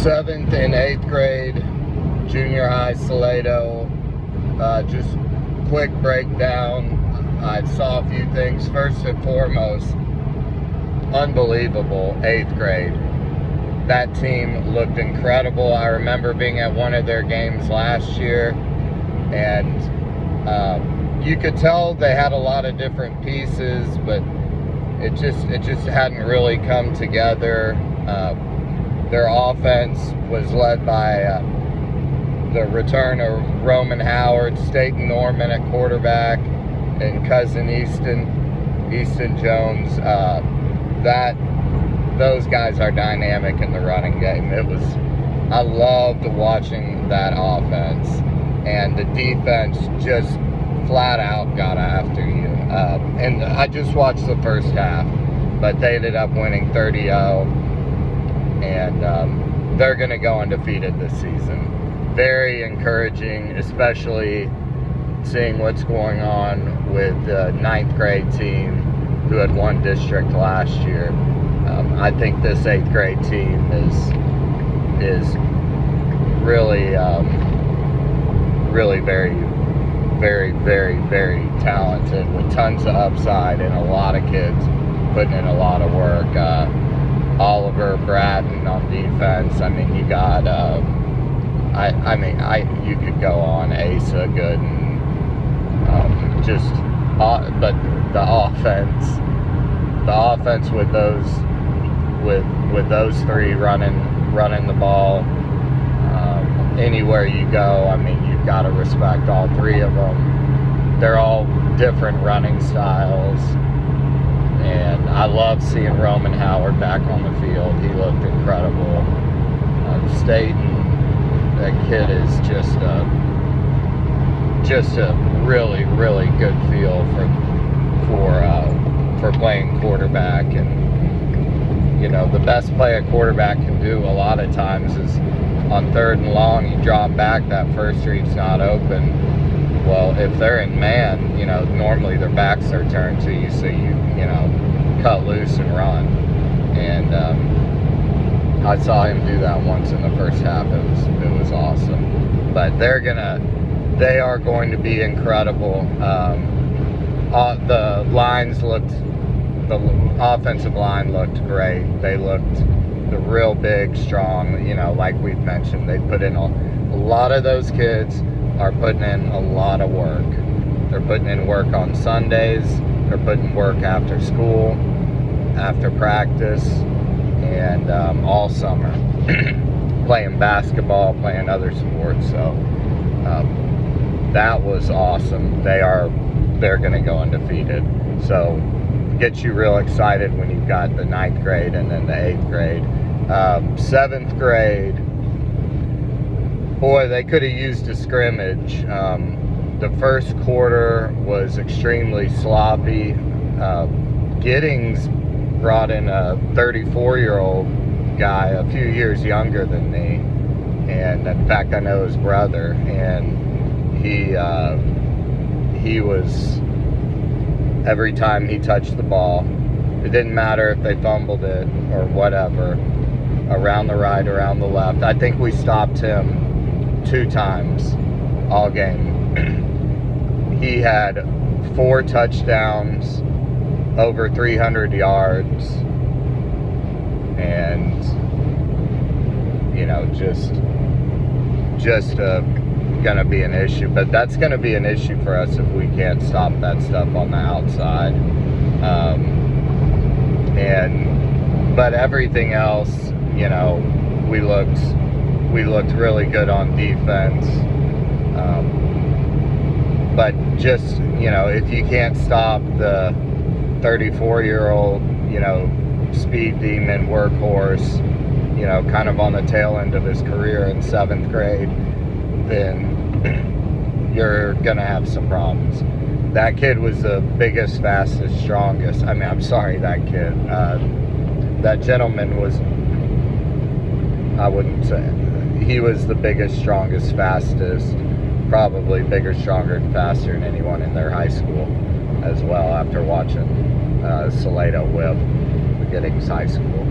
7th and 8th grade, junior high, Salado. Just quick breakdown. I saw a few things. First and foremost, unbelievable 8th grade. That team looked incredible. I remember being at one of their games last year, and you could tell they had a lot of different pieces, but it just hadn't really come together. Their offense was led by the return of Roman Howard, Staten Norman at quarterback, and cousin Easton Jones. Those guys are dynamic in the running game. I loved watching that offense, and the defense just flat out got after you. And I just watched the first half, but they ended up winning 30-0, and they're going to go undefeated this season. Very encouraging, especially seeing what's going on with the 9th grade team who had won district last year. I think this 8th grade team is really, really very, very, very, very talented, with tons of upside and a lot of kids putting in a lot of work. Oliver Bratton on defense. I mean, you got you could go on, Asa Gooden, but the offense with those three running the ball anywhere you go. I mean, you've got to respect all three of them. They're all different running styles, and I love seeing Roman Howard back on the field. He looked incredible. Staten, that kid is just a really, really good feel for playing quarterback. And you know, the best play a quarterback can do a lot of times is on 3rd and long, you drop back, that first read's not open. Well, if they're in man, you know, normally their backs are turned to you, so you cut loose and run. And I saw him do that once in the first half. It was awesome. But they are going to be incredible. The offensive line looked great. They looked real big, strong. You know, like we've mentioned, they put in a lot of those kids are putting in a lot of work. They're putting in work on Sundays. They're putting work after school, after practice, and all summer, playing basketball, playing other sports. So that was awesome. They're going to go undefeated. So gets you real excited when you've got the 9th grade and then the 8th grade. 7th grade, boy, they could have used a scrimmage. The first quarter was extremely sloppy. Giddings brought in a 34-year-old guy, a few years younger than me, and in fact I know his brother, and he was, every time he touched the ball, it didn't matter if they fumbled it or whatever, around the right, around the left. I think we stopped him 2 times all game. He had 4 touchdowns, over 300 yards, and you know, just gonna be an issue. But that's gonna be an issue for us if we can't stop that stuff on the outside. But everything else, you know, we looked really good on defense. But just, you know, if you can't stop the 34-year-old, you know, speed demon workhorse, you know, kind of on the tail end of his career in 7th grade, then you're gonna have some problems. That kid was the biggest, fastest, strongest. I mean, I'm sorry, that kid. That gentleman was, I wouldn't say, he was the biggest, strongest, fastest, probably bigger, stronger, and faster than anyone in their high school as well, after watching Salado whip the Giddings High School.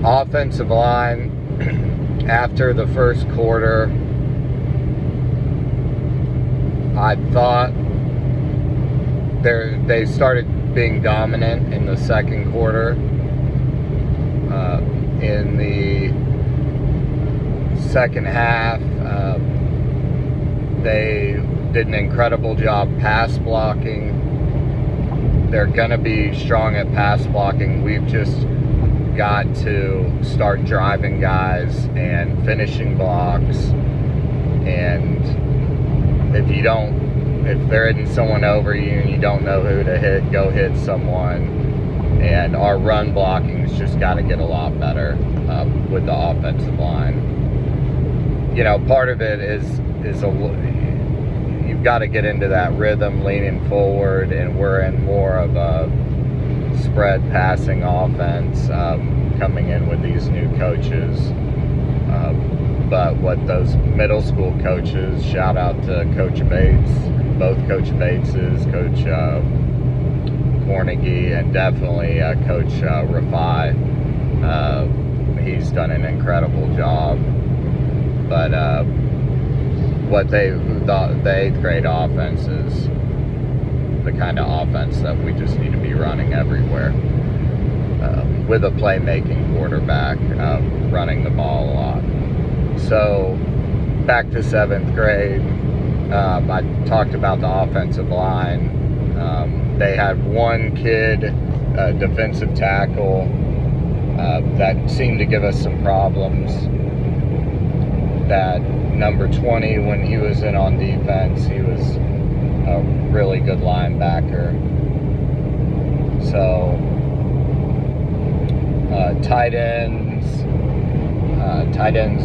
Offensive line, after the first quarter, I thought they started being dominant in the second quarter. In the second half, they did an incredible job pass blocking. They're going to be strong at pass blocking. We've just got to start driving guys and finishing blocks. And if there isn't someone over you and you don't know who to hit, go hit someone. And our run blocking's just got to get a lot better with the offensive line. You know, part of it is you've got to get into that rhythm, leaning forward, and we're in more of a spread passing offense coming in with these new coaches. But what those middle school coaches, shout out to Coach Bates, both Coach Bateses, Coach Cornegie, and definitely Coach Rafai. He's done an incredible job. But what the 8th grade offense is the kind of offense that we just need to be running everywhere. With a playmaking quarterback, running the ball a lot. So, back to 7th grade, I talked about the offensive line. They had one kid, defensive tackle, that seemed to give us some problems. That number 20, when he was in on defense, he was a really good linebacker. So, tight ends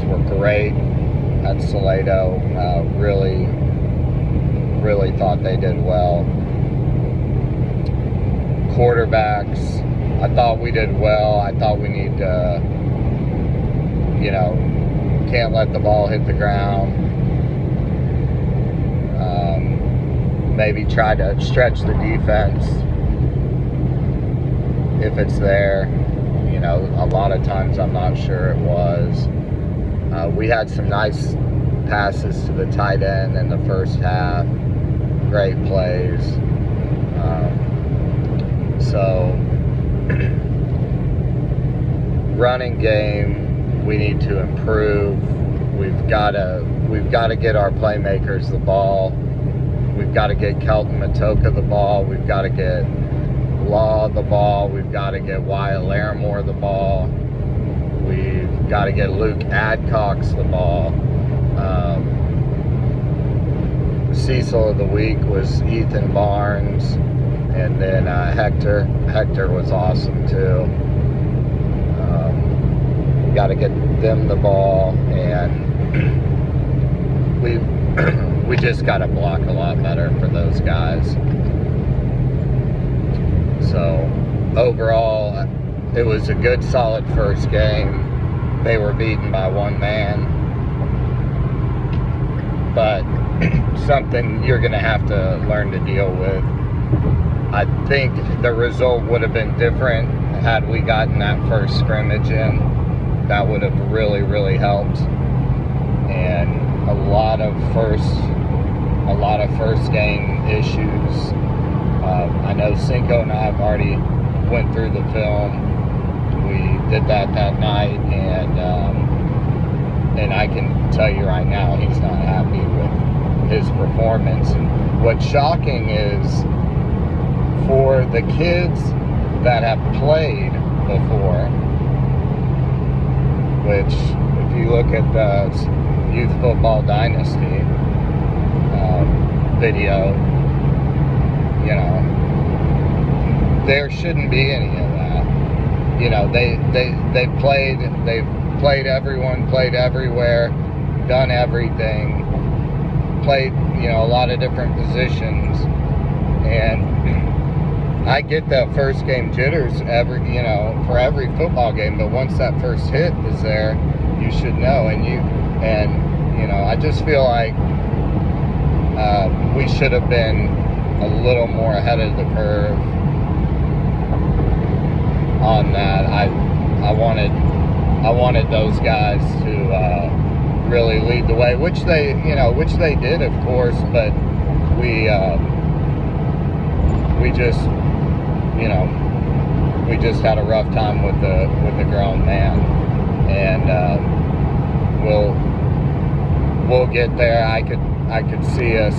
were great at Salado. Really thought they did well. Quarterbacks, I thought we did well. I thought we need to, can't let the ball hit the ground. Maybe try to stretch the defense if it's there. A lot of times I'm not sure it was. We had some nice passes to the tight end in the first half. Great plays. So, running game, we need to improve. We've got to get our playmakers the ball. We've got to get Kelton Matoka the ball. We've got to get Law the ball. We've got to get Wyatt Larimore the ball. We've got to get Luke Adcox the ball. Cecil of the week was Ethan Barnes, and then Hector. Hector was awesome too. We got to get them the ball, and we just got to block a lot better for those guys. So overall, it was a good, solid first game. They were beaten by one man, but something you're going to have to learn to deal with. I think the result would have been different had we gotten that first scrimmage in. That would have really, really helped. And a lot of first game issues. I know Cinco and I have already went through the film. We did that night, and I can tell you right now, he's not happy with his performance. And what's shocking is, for the kids that have played before, which, if you look at the Youth Football Dynasty video, there shouldn't be any of that. They've played everyone, played everywhere, done everything, played, a lot of different positions, and I get the first game jitters for every football game, but once that first hit is there, you should know, and I just feel like we should have been a little more ahead of the curve on that. I wanted I wanted those guys to really lead the way, which they did, of course, but we just, we just had a rough time with the grown man, and we'll get there. I could see us,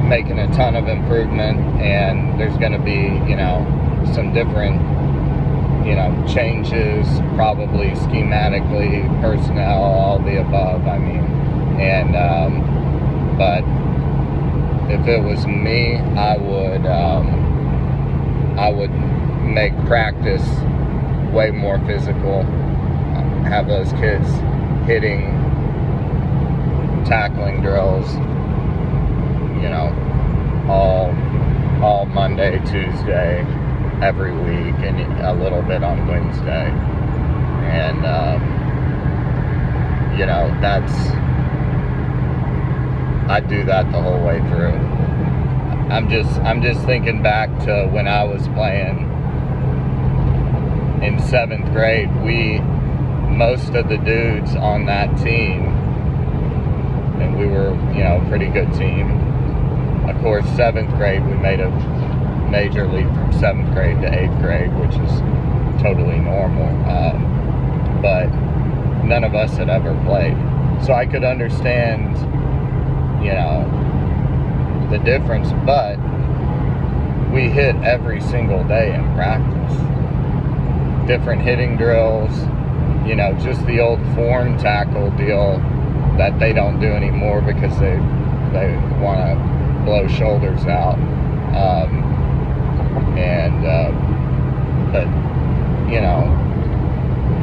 making a ton of improvement, and there's going to be, some different, changes, probably schematically, personnel, all the above. I mean, and but if it was me, I would make practice way more physical. Have those kids hitting, tackling drills, all Monday, Tuesday, every week, and a little bit on Wednesday. And I'd do that the whole way through. I'm just thinking back to when I was playing in 7th grade. Most of the dudes on that team, and we were, a pretty good team. Of course, 7th grade, we made a major leap from 7th grade to 8th grade, which is totally normal. But none of us had ever played. So I could understand, the difference, but we hit every single day in practice. Different hitting drills, just the old form tackle deal that they don't do anymore because they want to blow shoulders out. But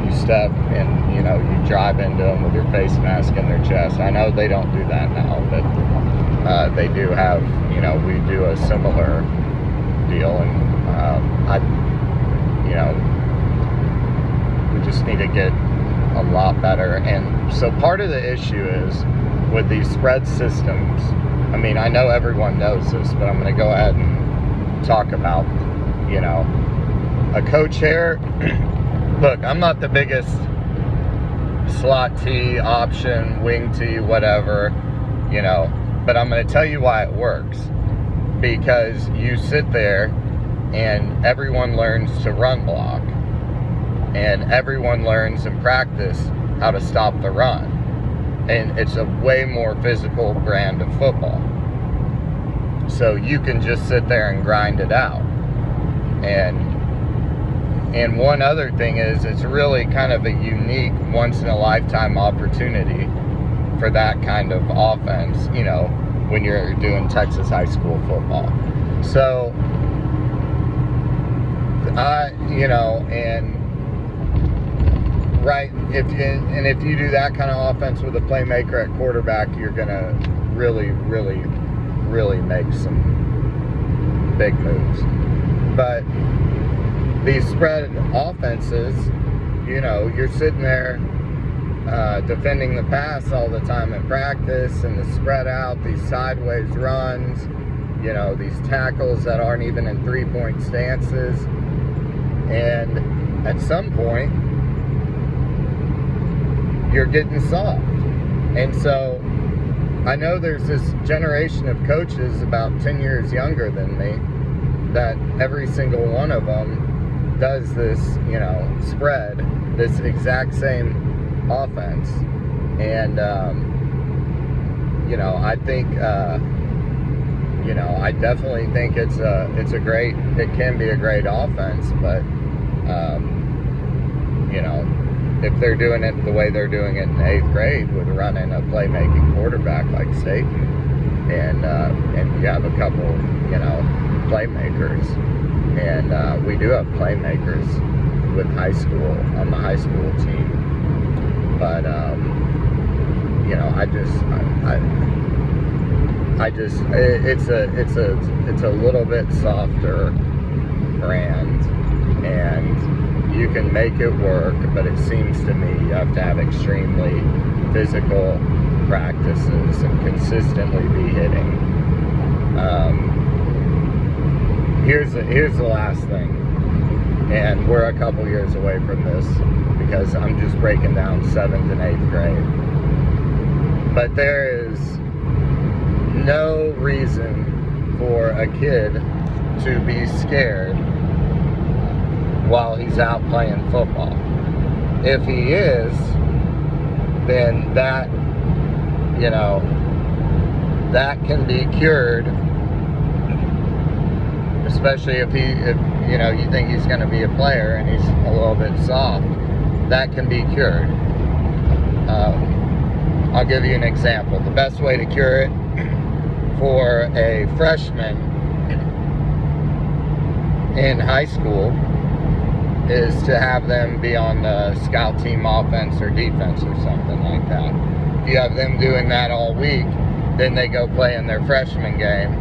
you step and, you drive into them with your face mask in their chest. I know they don't do that now, but they do have, we do a similar deal, and we just need to get a lot better. And so part of the issue is with these spread systems. I mean, I know everyone knows this, but I'm going to go ahead and talk about, a coach here. Look, I'm not the biggest slot T, option, wing T, whatever, but I'm going to tell you why it works. Because you sit there and everyone learns to run block, and everyone learns in practice how to stop the run, and it's a way more physical brand of football. So you can just sit there and grind it out. And one other thing is, it's really kind of a unique, once-in-a-lifetime opportunity for that kind of offense, when you're doing Texas high school football. So, if you do that kind of offense with a playmaker at quarterback, you're gonna really, really, really make some big moves. But these spread offenses, you're sitting there defending the pass all the time in practice, and the spread out, these sideways runs, these tackles that aren't even in three-point stances. And at some point, you're getting soft. And so I know there's this generation of coaches about 10 years younger than me that every single one of them does this, spread, this exact same offense. And, I think, I definitely think it can be a great offense, but, if they're doing it the way they're doing it in 8th grade with running a playmaking quarterback like Staten, and you have a couple, playmakers, and we do have playmakers with high school, on the high school team, but it's a little bit softer brand, and you can make it work, but it seems to me you have to have extremely physical practices and consistently be hitting. Here's the last thing. And we're a couple years away from this because I'm just breaking down 7th and 8th grade. But there is no reason for a kid to be scared while he's out playing football. If he is, then that, you know, that can be cured, especially if you know, you think he's going to be a player and he's a little bit soft. That can be cured. I'll give you an example. The best way to cure it for a freshman in high school is to have them be on the scout team offense or defense or something like that. If you have them doing that all week, then they go play in their freshman game.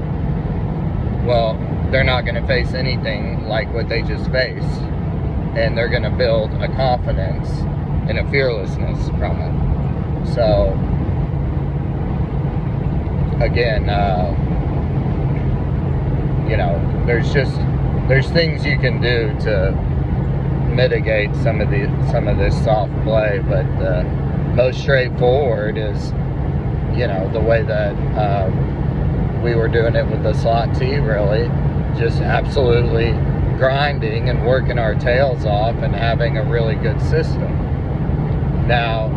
Well, they're not going to face anything like what they just faced, and they're going to build a confidence and a fearlessness from it. So again, you know, there's things you can do to mitigate some of this soft play, but most straightforward is, you know, the way that we were doing it with the slot T, really, just absolutely grinding and working our tails off and having a really good system. Now,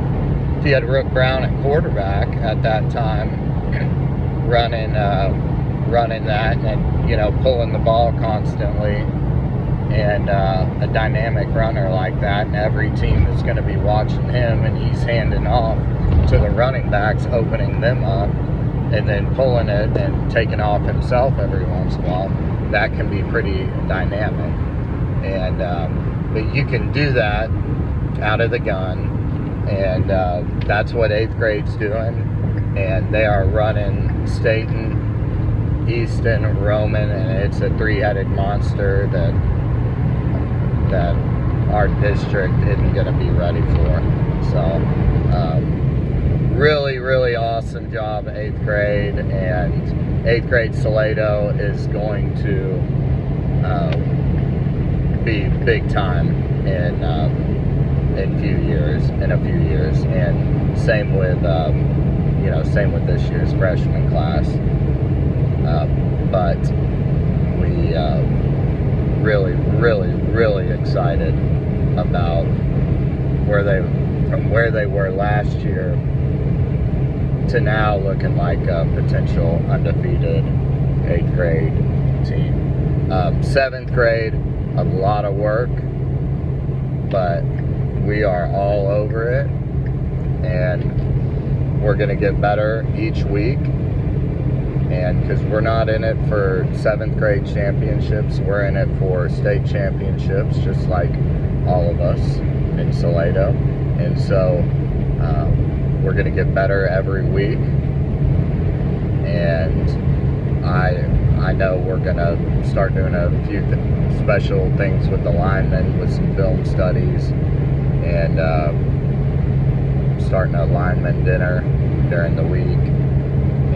if you had Rook Brown at quarterback at that time, running that and, you know, pulling the ball constantly, and a dynamic runner like that, and every team is going to be watching him, and he's handing off to the running backs, opening them up, and then pulling it and taking off himself every once in a while. That can be pretty dynamic. And but you can do that out of the gun, and that's what 8th grade's doing. And they are running Staten, Easton, Roman, and it's a 3-headed monster that our district isn't going to be ready for. So really, really awesome job, 8th grade, and 8th grade Salado is going to be big time in a few years, and same with you know, same with this year's freshman class. But we really, really, really excited about from where they were last year to now looking like a potential undefeated 8th grade team. 7th grade, a lot of work, but we are all over it, and we're going to get better each week. And because we're not in it for 7th grade championships, we're in it for state championships, just like all of us in Salado. And so we're going to get better every week. And I know we're going to start doing a few special things with the linemen, with some film studies, and starting a lineman dinner during the week.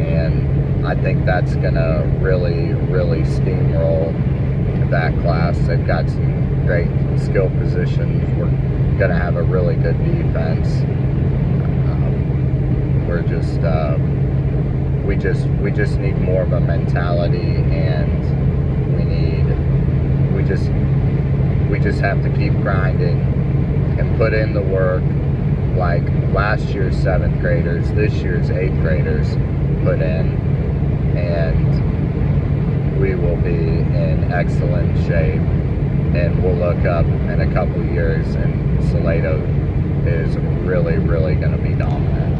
And I think that's gonna really, really steamroll that class. They've got some great skill positions. We're gonna have a really good defense. We just need more of a mentality, and we just have to keep grinding and put in the work like last year's 7th graders, this year's 8th graders put in. And we will be in excellent shape, and we'll look up in a couple years and Salado is really, really going to be dominant.